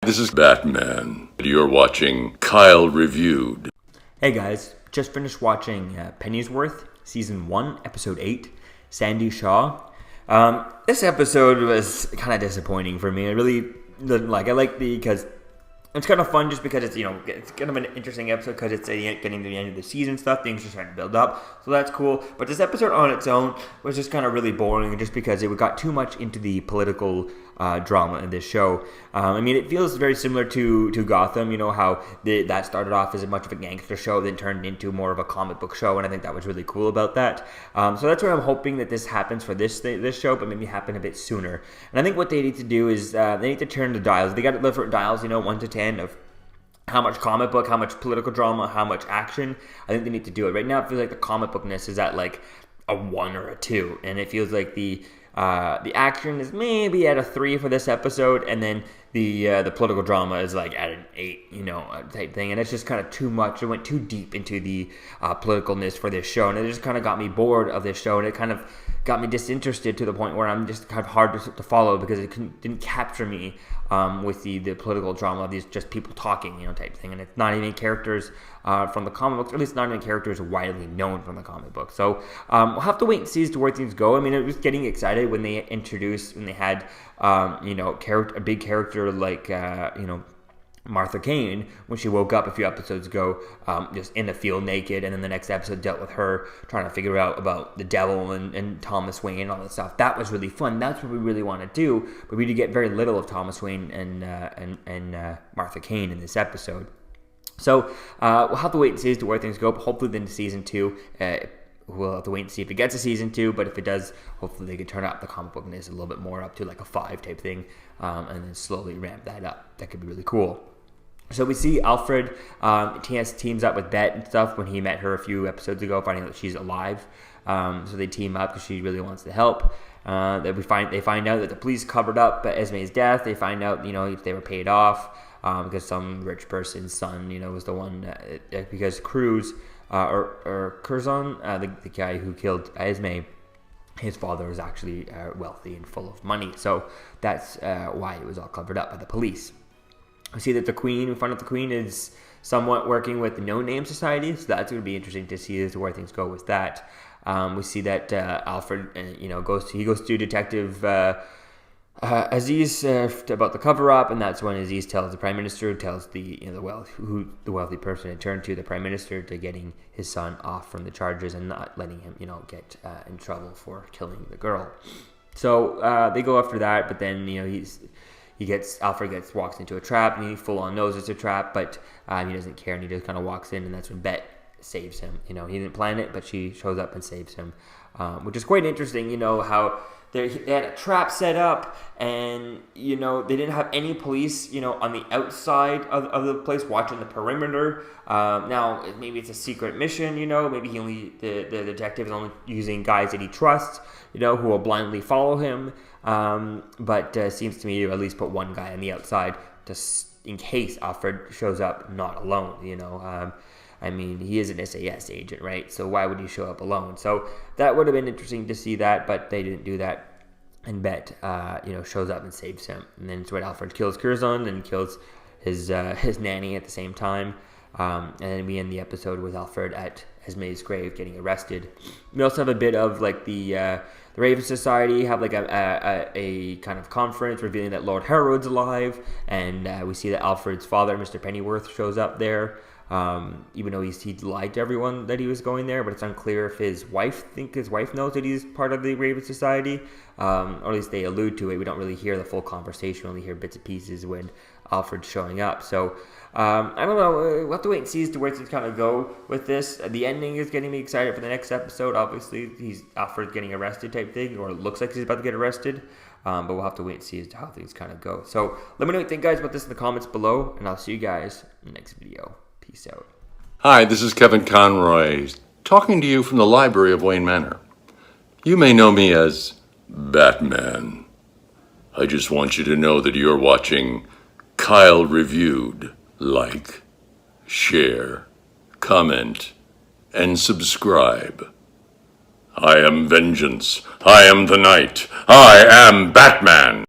this is Batman. You're watching Kyle Reviewed. Hey guys, just finished watching Pennyworth, Season 1, Episode 8, Sandie Shaw. This episode was kind of disappointing for me. I really didn't like it. Because it's kind of fun just because it's kind of an interesting episode because it's getting to the end of the season stuff. Things are starting to build up, so that's cool. But this episode on its own was just kind of really boring just because it got too much into the political drama in this show. It feels very similar to Gotham, how that started off as much of a gangster show, then turned into more of a comic book show, and I think that was really cool about that. So that's why I'm hoping that this happens for this show, but maybe happen a bit sooner. And I think what they need to do is they need to turn the dials. They got to different dials, 1 to 10 of how much comic book, how much political drama, how much action. I think they need to do it. Right now, it feels like the comic bookness is at like a 1 or a 2, and it feels like the action is maybe at a 3 for this episode, and then the political drama is like at an 8, type thing, and it's just kind of too much. It went too deep into the politicalness for this show, and it just kind of got me bored of this show, and it kind of got me disinterested to the point where I'm just kind of hard to follow because it didn't capture me with the political drama of these just people talking, type thing, and it's not even characters from the comic books, or at least not even characters widely known from the comic book. So we'll have to wait and see as to where things go. It was getting excited when they had a big character like Martha Kane, when she woke up a few episodes ago, just in the field naked, and then the next episode dealt with her trying to figure out about the devil and Thomas Wayne and all that stuff. That was really fun. That's what we really want to do, but we did get very little of Thomas Wayne and Martha Kane in this episode. So we'll have to wait and see as to where things go, but hopefully then season 2, we'll have to wait and see if it gets a season 2, but if it does, hopefully they can turn up the comic bookness a little bit more up to like a 5 type thing, and then slowly ramp that up. That could be really cool. So we see Alfred teams up with Bet and stuff when he met her a few episodes ago, finding out that she's alive. So they team up because she really wants to help. They find out that the police covered up Esme's death. They find out if they were paid off because some rich person's son was the one because Cruz or Curzon, the guy who killed Esme, his father was actually wealthy and full of money. So that's why it was all covered up by the police. We see that we find out the Queen is somewhat working with the No Name Society, so that's going to be interesting to see as to where things go with that. We see that Alfred, goes to Detective Aziz about the cover up, and that's when Aziz tells the Prime Minister, tells the wealthy person had turned to the Prime Minister to getting his son off from the charges and not letting him get in trouble for killing the girl. So they go after that, but then Alfred walks into a trap, and he full on knows it's a trap, but he doesn't care, and he just kind of walks in, and that's when Bet saves him. He didn't plan it, but she shows up and saves him, which is quite interesting. How they had a trap set up, and they didn't have any police on the outside of the place watching the perimeter. Now maybe it's a secret mission, maybe the detective is only using guys that he trusts, who will blindly follow him. But seems to me to at least put one guy on the outside in case Alfred shows up not alone. He is an SAS agent, right? So why would he show up alone? So that would have been interesting to see that, but they didn't do that. And Bet, shows up and saves him. And then it's when Alfred kills Curzon and kills his nanny at the same time. And then we end the episode with Alfred at Esme's grave getting arrested. We also have a bit of like the Raven Society have like a kind of conference revealing that Lord Harrow's alive, and we see that Alfred's father, Mr. Pennyworth, shows up there. Even though he lied to everyone that he was going there, but it's unclear if his wife knows that he's part of the Raven Society, or at least they allude to it. We don't really hear the full conversation; we only hear bits and pieces when Alfred's showing up. So I don't know. We'll have to wait and see as to where things kind of go with this. The ending is getting me excited for the next episode. Obviously, Alfred's getting arrested type thing, or it looks like he's about to get arrested. But we'll have to wait and see as to how things kind of go. So let me know what you think, guys, about this in the comments below, and I'll see you guys in the next video. Peace out. Hi, this is Kevin Conroy, talking to you from the library of Wayne Manor. You may know me as Batman. I just want you to know that you're watching Kyle Reviewed. Like, share, comment, and subscribe. I am vengeance. I am the night. I am Batman.